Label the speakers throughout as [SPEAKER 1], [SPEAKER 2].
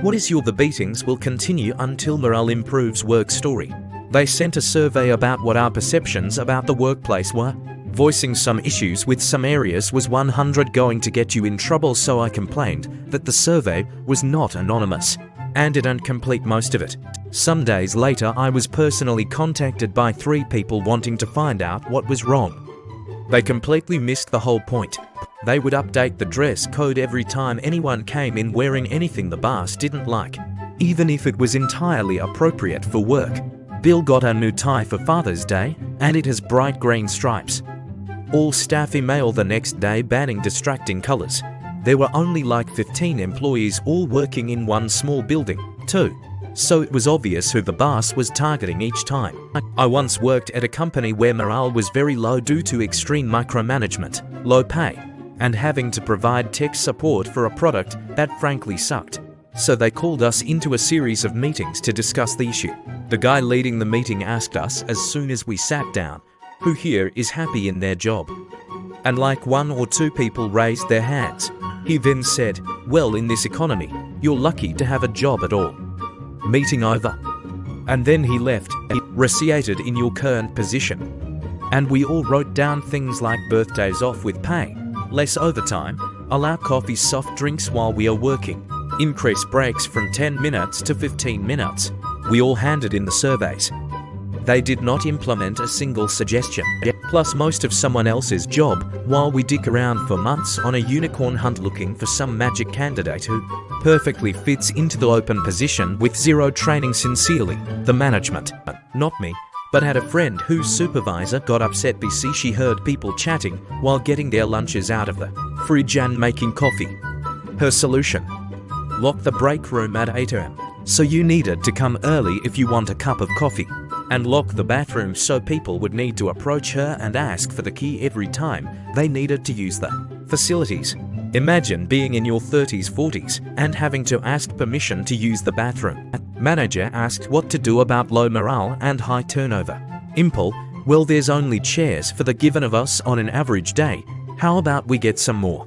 [SPEAKER 1] What is your The beatings will continue until morale improves work story. They sent a survey about what our perceptions about the workplace were. Voicing some issues with some areas was 100 going to get you in trouble, so I complained that the survey was not anonymous and didn't complete most of it. Some days later, I was personally contacted by 3 people wanting to find out what was wrong. They completely missed the whole point. They would update the dress code every time anyone came in wearing anything the boss didn't like, even if it was entirely appropriate for work. Bill got a new tie for Father's Day, and it has bright green stripes. All staff email the next day banning distracting colors. There were only like 15 employees all working in one small building, too. So it was obvious who the boss was targeting each time. I once worked at a company where morale was very low due to extreme micromanagement, low pay, and having to provide tech support for a product that frankly sucked. So they called us into a series of meetings to discuss the issue. The guy leading the meeting asked us as soon as we sat down, who here is happy in their job? And like 1 or 2 people raised their hands. He then said, well, in this economy, you're lucky to have a job at all. Meeting over. And then he left, recited in your current position. And we all wrote down things like birthdays off with pay, less overtime, allow coffee, soft drinks while we are working, increase breaks from 10 minutes to 15 minutes. We all handed in the surveys. They did not implement a single suggestion, plus most of someone else's job, while we dick around for months on a unicorn hunt looking for some magic candidate who perfectly fits into the open position with 0 training. Sincerely, the management. Not me, but had a friend whose supervisor got upset because she heard people chatting while getting their lunches out of the fridge and making coffee. Her solution: lock the break room at 8 am. So you needed to come early if you want a cup of coffee, and lock the bathroom so people would need to approach her and ask for the key every time they needed to use the facilities. Imagine being in your 30s, 40s and having to ask permission to use the bathroom. Manager asked what to do about low morale and high turnover. Impul: well, there's only chairs for the given of us on an average day. How about we get some more?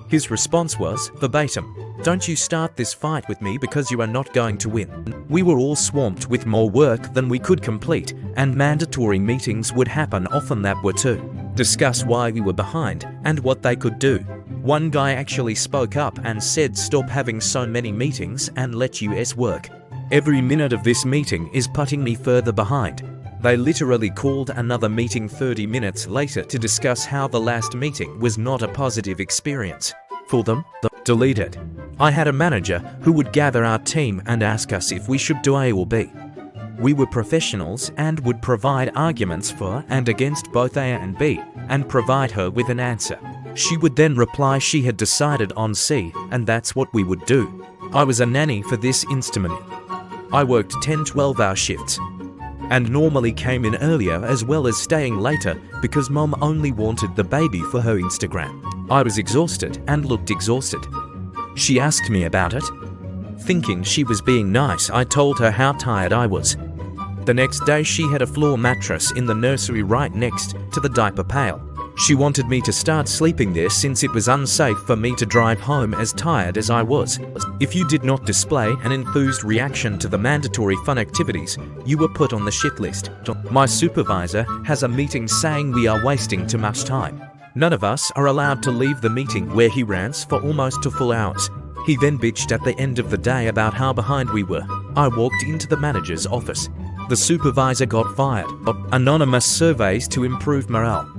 [SPEAKER 1] His response was, verbatim, don't you start this fight with me because you are not going to win. We were all swamped with more work than we could complete, and mandatory meetings would happen often that were to discuss why we were behind and what they could do. One guy actually spoke up and said, stop having so many meetings and let us work. Every minute of this meeting is putting me further behind. They literally called another meeting 30 minutes later to discuss how the last meeting was not a positive experience for them. Deleted. I had a manager who would gather our team and ask us if we should do A or B. We were professionals and would provide arguments for and against both A and B and provide her with an answer. She would then reply she had decided on C, and that's what we would do. I was a nanny for this instrument. I worked 10-12-hour shifts and normally came in earlier as well as staying later because mom only wanted the baby for her Instagram. I was exhausted and looked exhausted. She asked me about it. Thinking she was being nice, I told her how tired I was. The next day she had a floor mattress in the nursery right next to the diaper pail. She wanted me to start sleeping there since it was unsafe for me to drive home as tired as I was. If you did not display an enthused reaction to the mandatory fun activities, you were put on the shit list. My supervisor has a meeting saying we are wasting too much time. None of us are allowed to leave the meeting where he rants for almost 2 full hours. He then bitched at the end of the day about how behind we were. I walked into the manager's office. The supervisor got fired. Anonymous surveys to improve morale.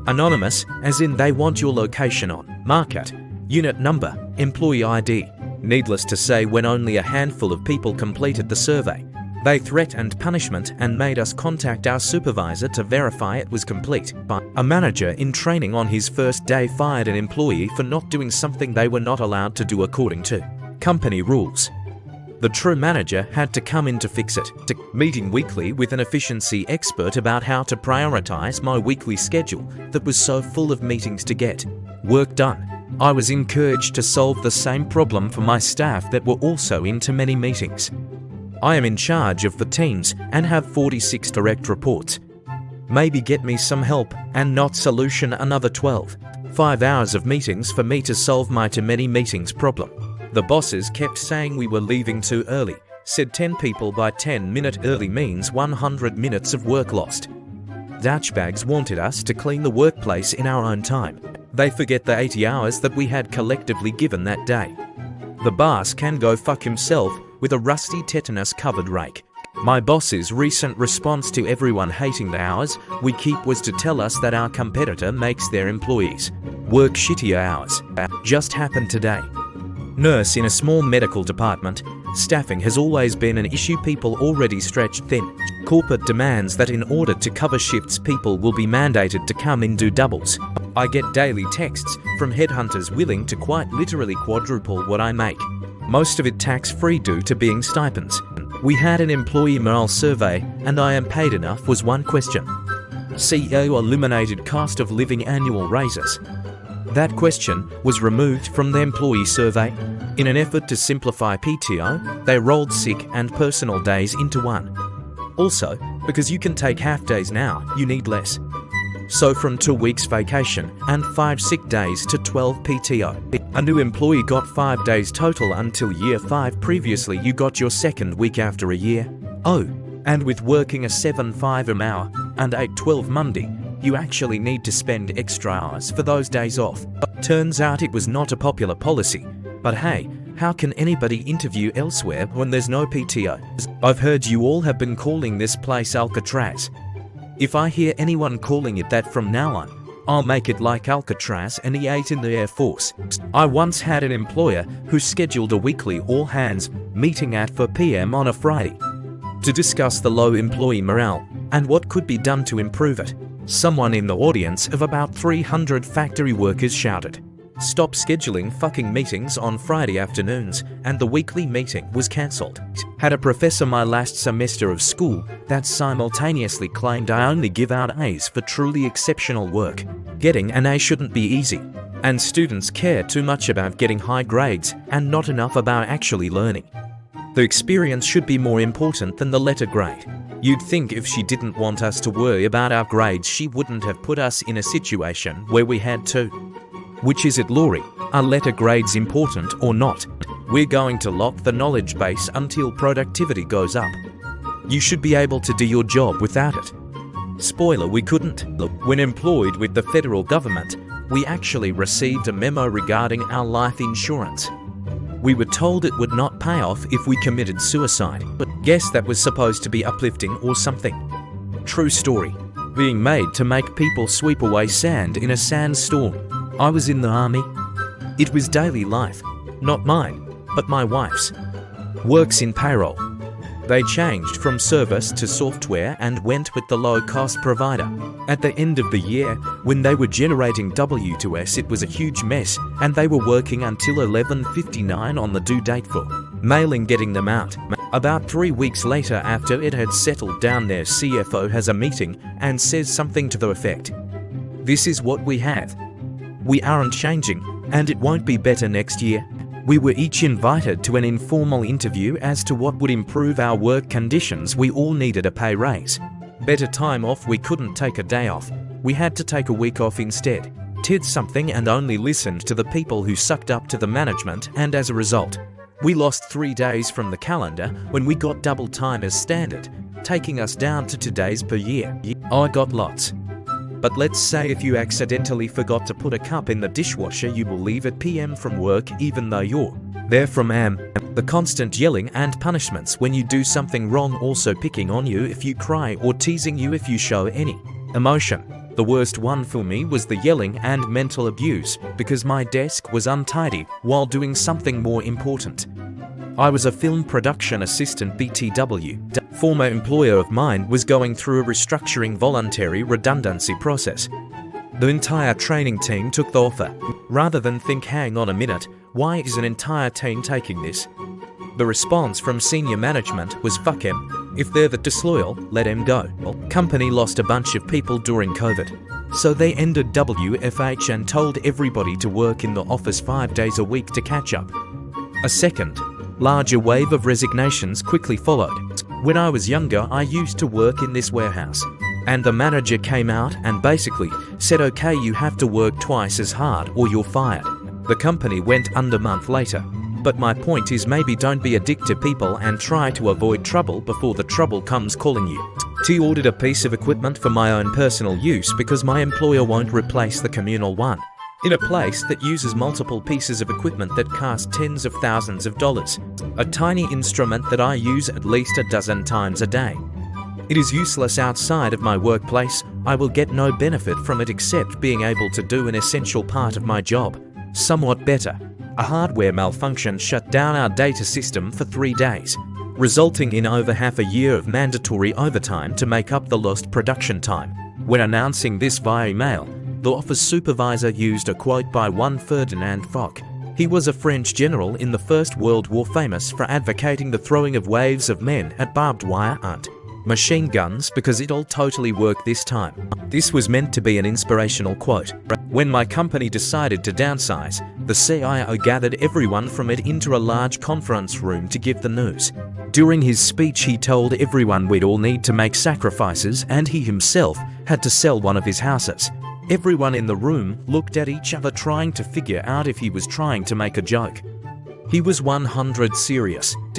[SPEAKER 1] Anonymous, as in they want your location on, market, unit number, employee ID. Needless to say, when only a handful of people completed the survey, they threatened punishment and made us contact our supervisor to verify it was complete. A manager in training on his first day fired an employee for not doing something they were not allowed to do according to company rules. The true manager had to come in to fix it. Meeting weekly with an efficiency expert about how to prioritize my weekly schedule that was so full of meetings to get work done. I was encouraged to solve the same problem for my staff that were also in too many meetings. I am in charge of the teams and have 46 direct reports. Maybe get me some help and not solution another 5 hours of meetings for me to solve my too many meetings problem. The bosses kept saying we were leaving too early, said 10 people by 10-minute early means 100 minutes of work lost. Douchebags wanted us to clean the workplace in our own time. They forget the 80 hours that we had collectively given that day. The boss can go fuck himself with a rusty tetanus-covered rake. My boss's recent response to everyone hating the hours we keep was to tell us that our competitor makes their employees work shittier hours. Just happened today. Nurse in a small medical department. Staffing has always been an issue, people already stretched thin. Corporate demands that in order to cover shifts people will be mandated to come in do doubles. I get daily texts from headhunters willing to quite literally quadruple what I make. Most of it tax-free due to being stipends. We had an employee morale survey and I am paid enough was one question. CEO eliminated cost of living annual raises. That question was removed from the employee survey. In an effort to simplify PTO, they rolled sick and personal days into one. Also, because you can take half days now, you need less. So from 2 weeks vacation and 5 sick days to 12 PTO. A new employee got 5 days total until year 5. Previously you got your second week after a year. Oh, and with working a 7-5 hour and 8-12 Monday, you actually need to spend extra hours for those days off. Turns out it was not a popular policy. But hey, how can anybody interview elsewhere when there's no PTO? I've heard you all have been calling this place Alcatraz. If I hear anyone calling it that from now on, I'll make it like Alcatraz and E8 in the Air Force. I once had an employer who scheduled a weekly all-hands meeting at 4 p.m. on a Friday to discuss the low employee morale and what could be done to improve it. Someone in the audience of about 300 factory workers shouted, "Stop scheduling fucking meetings on Friday afternoons," and the weekly meeting was cancelled. Had a professor my last semester of school that simultaneously claimed I only give out A's for truly exceptional work. Getting an A shouldn't be easy, and students care too much about getting high grades and not enough about actually learning. The experience should be more important than the letter grade. You'd think if she didn't want us to worry about our grades, she wouldn't have put us in a situation where we had to. Which is it, Laurie? Are letter grades important or not? We're going to lock the knowledge base until productivity goes up. You should be able to do your job without it. Spoiler, we couldn't. When employed with the federal government, we actually received a memo regarding our life insurance. We were told it would not pay off if we committed suicide, but guess that was supposed to be uplifting or something. True story. Being made to make people sweep away sand in a sandstorm. I was in the army. It was daily life. Not mine, but my wife's. Works in payroll. They changed from service to software and went with the low-cost provider. At the end of the year, when they were generating W2S, it was a huge mess, and they were working until 11:59 on the due date for mailing getting them out. About 3 weeks later, after it had settled down, their CFO has a meeting and says something to the effect, "This is what we have. We aren't changing, and it won't be better next year." We were each invited to an informal interview as to what would improve our work conditions. We all needed a pay raise. Better time off, we couldn't take a day off. We had to take a week off instead. Did something and only listened to the people who sucked up to the management, and as a result, we lost 3 days from the calendar when we got double time as standard, taking us down to 2 days per year. I got lots. But let's say if you accidentally forgot to put a cup in the dishwasher, you will leave at PM from work even though you're there from AM. The constant yelling and punishments when you do something wrong, also picking on you if you cry or teasing you if you show any emotion. The worst one for me was the yelling and mental abuse because my desk was untidy while doing something more important. I was a film production assistant BTW. Former employer of mine was going through a restructuring voluntary redundancy process. The entire training team took the offer. Rather than think, hang on a minute, why is an entire team taking this? The response from senior management was, fuck him. If they're that disloyal, let him go. Company lost a bunch of people during COVID. So they ended WFH and told everybody to work in the office 5 days a week to catch up. A second, larger wave of resignations quickly followed. When I was younger, I used to work in this warehouse, and the manager came out and basically said, okay, you have to work twice as hard or you're fired. The company went under a month later. But my point is, maybe don't be a dick to people and try to avoid trouble before the trouble comes calling you. T ordered a piece of equipment for my own personal use because my employer won't replace the communal one. In a place that uses multiple pieces of equipment that cost tens of thousands of dollars. A tiny instrument that I use at least a dozen times a day. It is useless outside of my workplace. I will get no benefit from it except being able to do an essential part of my job somewhat better. A hardware malfunction shut down our data system for 3 days, resulting in over half a year of mandatory overtime to make up the lost production time. When announcing this via email, the office supervisor used a quote by one Ferdinand Foch. He was a French general in the First World War, famous for advocating the throwing of waves of men at barbed wire and machine guns because it all totally worked this time. This was meant to be an inspirational quote. When my company decided to downsize, the CIO gathered everyone from it into a large conference room to give the news. During his speech, he told everyone we'd all need to make sacrifices, and he himself had to sell one of his houses. Everyone in the room looked at each other trying to figure out if he was trying to make a joke. He was 100% serious.